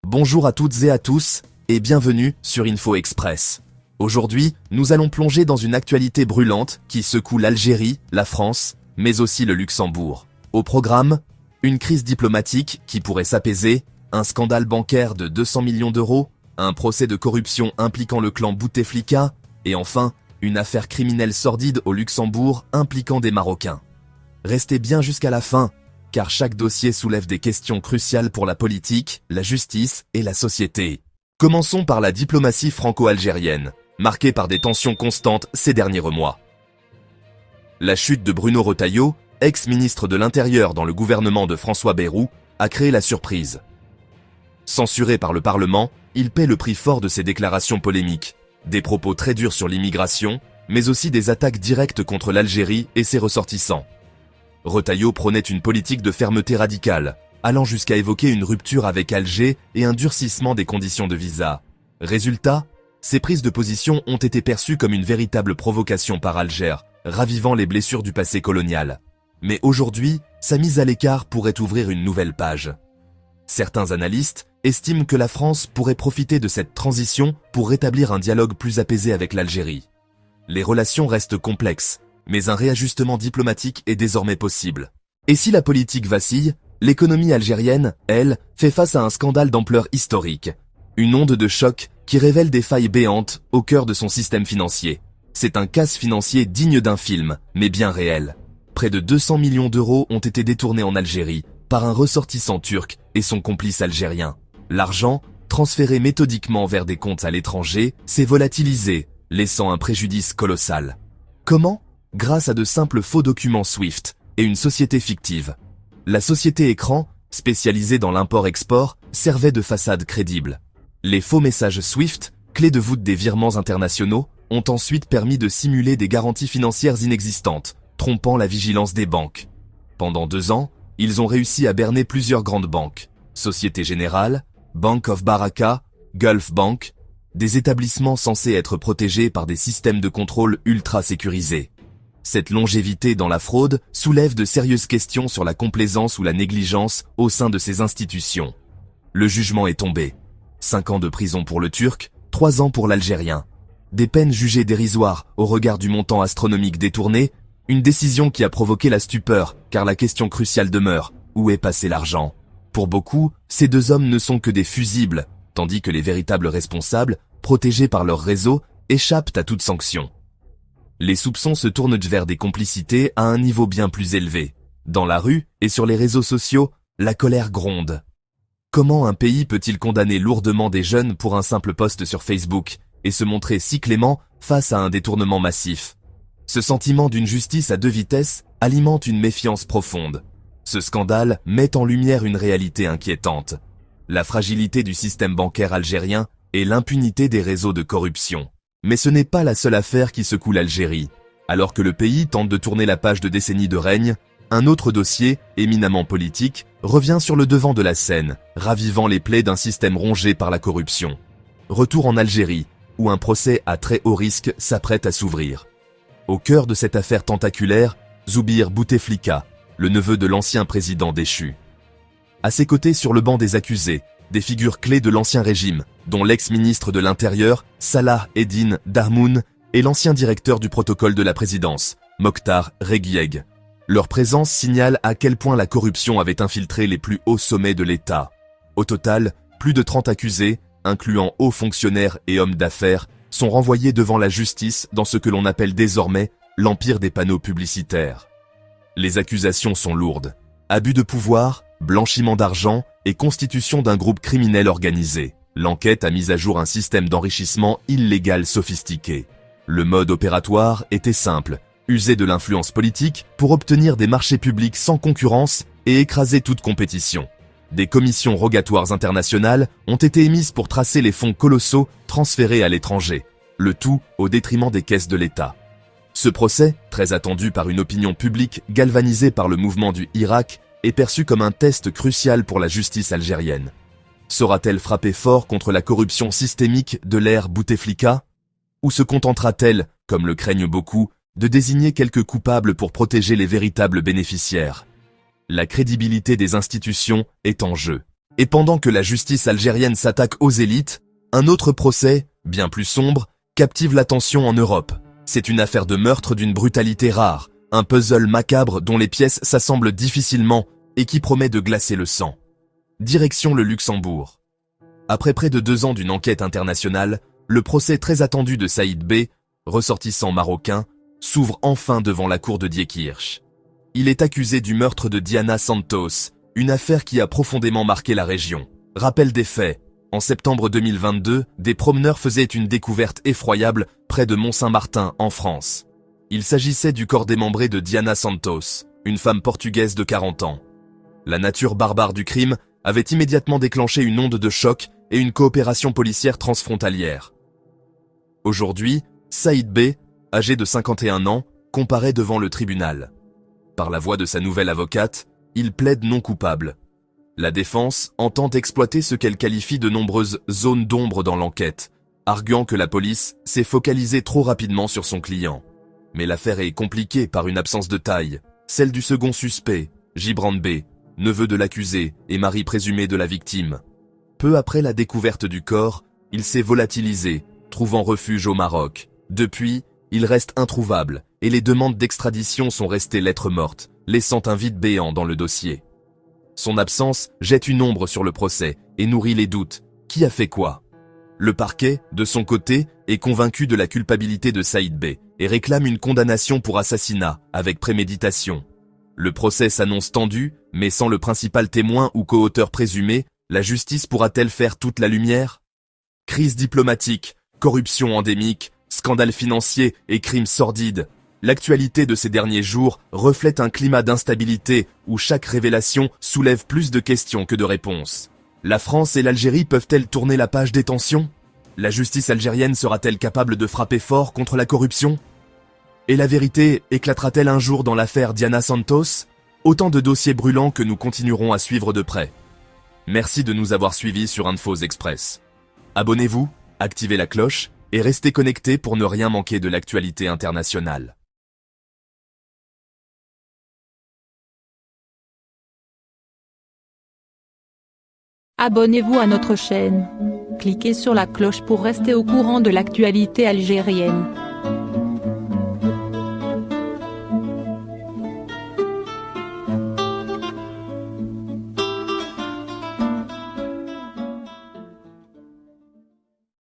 Bonjour à toutes et à tous, et bienvenue sur Info Express. Aujourd'hui, nous allons plonger dans une actualité brûlante qui secoue l'Algérie, la France, mais aussi le Luxembourg. Au programme, une crise diplomatique qui pourrait s'apaiser, un scandale bancaire de 200 millions d'euros, un procès de corruption impliquant le clan Bouteflika, et enfin, une affaire criminelle sordide au Luxembourg impliquant des Marocains. Restez bien jusqu'à la fin, car chaque dossier soulève des questions cruciales pour la politique, la justice et la société. Commençons par la diplomatie franco-algérienne, marquée par des tensions constantes ces derniers mois. La chute de Bruno Retailleau, ex-ministre de l'Intérieur dans le gouvernement de François Bayrou, a créé la surprise. Censuré par le Parlement, il paie le prix fort de ses déclarations polémiques, des propos très durs sur l'immigration, mais aussi des attaques directes contre l'Algérie et ses ressortissants. Retailleau prônait une politique de fermeté radicale, allant jusqu'à évoquer une rupture avec Alger et un durcissement des conditions de visa. Résultat, ces prises de position ont été perçues comme une véritable provocation par Alger, ravivant les blessures du passé colonial. Mais aujourd'hui, sa mise à l'écart pourrait ouvrir une nouvelle page. Certains analystes estiment que la France pourrait profiter de cette transition pour rétablir un dialogue plus apaisé avec l'Algérie. Les relations restent complexes, mais un réajustement diplomatique est désormais possible. Et si la politique vacille, l'économie algérienne, elle, fait face à un scandale d'ampleur historique. Une onde de choc qui révèle des failles béantes au cœur de son système financier. C'est un casse financier digne d'un film, mais bien réel. Près de 200 millions d'euros ont été détournés en Algérie par un ressortissant turc et son complice algérien. L'argent, transféré méthodiquement vers des comptes à l'étranger, s'est volatilisé, laissant un préjudice colossal. Comment ? Grâce à de simples faux documents SWIFT et une société fictive. La société Écran, spécialisée dans l'import-export, servait de façade crédible. Les faux messages SWIFT, clés de voûte des virements internationaux, ont ensuite permis de simuler des garanties financières inexistantes, trompant la vigilance des banques. Pendant 2 ans, ils ont réussi à berner plusieurs grandes banques, Société Générale, Bank of Baraka, Gulf Bank, des établissements censés être protégés par des systèmes de contrôle ultra sécurisés. Cette longévité dans la fraude soulève de sérieuses questions sur la complaisance ou la négligence au sein de ces institutions. Le jugement est tombé. 5 ans de prison pour le Turc, 3 ans pour l'Algérien. Des peines jugées dérisoires au regard du montant astronomique détourné, une décision qui a provoqué la stupeur, car la question cruciale demeure, où est passé l'argent ? Pour beaucoup, ces 2 hommes ne sont que des fusibles, tandis que les véritables responsables, protégés par leur réseau, échappent à toute sanction. Les soupçons se tournent vers des complicités à un niveau bien plus élevé. Dans la rue et sur les réseaux sociaux, la colère gronde. Comment un pays peut-il condamner lourdement des jeunes pour un simple post sur Facebook et se montrer si clément face à un détournement massif ? Ce sentiment d'une justice à 2 vitesses alimente une méfiance profonde. Ce scandale met en lumière une réalité inquiétante. La fragilité du système bancaire algérien et l'impunité des réseaux de corruption. Mais ce n'est pas la seule affaire qui secoue l'Algérie. Alors que le pays tente de tourner la page de décennies de règne, un autre dossier, éminemment politique, revient sur le devant de la scène, ravivant les plaies d'un système rongé par la corruption. Retour en Algérie, où un procès à très haut risque s'apprête à s'ouvrir. Au cœur de cette affaire tentaculaire, Zoubir Bouteflika, le neveu de l'ancien président déchu. À ses côtés sur le banc des accusés, des figures clés de l'ancien régime, dont l'ex-ministre de l'Intérieur, Salah Eddine Darmoun, et l'ancien directeur du protocole de la présidence, Mokhtar Reguieg. Leur présence signale à quel point la corruption avait infiltré les plus hauts sommets de l'État. Au total, plus de 30 accusés, incluant hauts fonctionnaires et hommes d'affaires, sont renvoyés devant la justice dans ce que l'on appelle désormais l'empire des panneaux publicitaires. Les accusations sont lourdes. Abus de pouvoir, blanchiment d'argent et constitution d'un groupe criminel organisé. L'enquête a mis à jour un système d'enrichissement illégal sophistiqué. Le mode opératoire était simple, user de l'influence politique pour obtenir des marchés publics sans concurrence et écraser toute compétition. Des commissions rogatoires internationales ont été émises pour tracer les fonds colossaux transférés à l'étranger, le tout au détriment des caisses de l'État. Ce procès, très attendu par une opinion publique galvanisée par le mouvement du Irak, est perçu comme un test crucial pour la justice algérienne. Saura-t-elle frapper fort contre la corruption systémique de l'ère Bouteflika ? Ou se contentera-t-elle, comme le craignent beaucoup, de désigner quelques coupables pour protéger les véritables bénéficiaires ? La crédibilité des institutions est en jeu. Et pendant que la justice algérienne s'attaque aux élites, un autre procès, bien plus sombre, captive l'attention en Europe. C'est une affaire de meurtre d'une brutalité rare, un puzzle macabre dont les pièces s'assemblent difficilement et qui promet de glacer le sang. Direction le Luxembourg. Après près de 2 ans d'une enquête internationale, le procès très attendu de Saïd B, ressortissant marocain, s'ouvre enfin devant la cour de Diekirch. Il est accusé du meurtre de Diana Santos, une affaire qui a profondément marqué la région. Rappel des faits. En septembre 2022, des promeneurs faisaient une découverte effroyable près de Mont-Saint-Martin, en France. Il s'agissait du corps démembré de Diana Santos, une femme portugaise de 40 ans. La nature barbare du crime avait immédiatement déclenché une onde de choc et une coopération policière transfrontalière. Aujourd'hui, Saïd B, âgé de 51 ans, comparaît devant le tribunal. Par la voix de sa nouvelle avocate, il plaide non coupable. La défense entend exploiter ce qu'elle qualifie de nombreuses zones d'ombre dans l'enquête, arguant que la police s'est focalisée trop rapidement sur son client. Mais l'affaire est compliquée par une absence de taille, celle du second suspect, Gibran B, neveu de l'accusé et mari présumé de la victime. Peu après la découverte du corps, il s'est volatilisé, trouvant refuge au Maroc. Depuis, il reste introuvable et les demandes d'extradition sont restées lettres mortes, laissant un vide béant dans le dossier. Son absence jette une ombre sur le procès et nourrit les doutes. Qui a fait quoi? Le parquet, de son côté, est convaincu de la culpabilité de Saïd B et réclame une condamnation pour assassinat avec préméditation. Le procès s'annonce tendu, mais sans le principal témoin ou co-auteur présumé, la justice pourra-t-elle faire toute la lumière? Crise diplomatique, corruption endémique, scandales financiers et crimes sordides. L'actualité de ces derniers jours reflète un climat d'instabilité où chaque révélation soulève plus de questions que de réponses. La France et l'Algérie peuvent-elles tourner la page des tensions? La justice algérienne sera-t-elle capable de frapper fort contre la corruption? Et la vérité éclatera-t-elle un jour dans l'affaire Diana Santos? Autant de dossiers brûlants que nous continuerons à suivre de près. Merci de nous avoir suivis sur Infos Express. Abonnez-vous, activez la cloche et restez connectés pour ne rien manquer de l'actualité internationale. Abonnez-vous à notre chaîne. Cliquez sur la cloche pour rester au courant de l'actualité algérienne.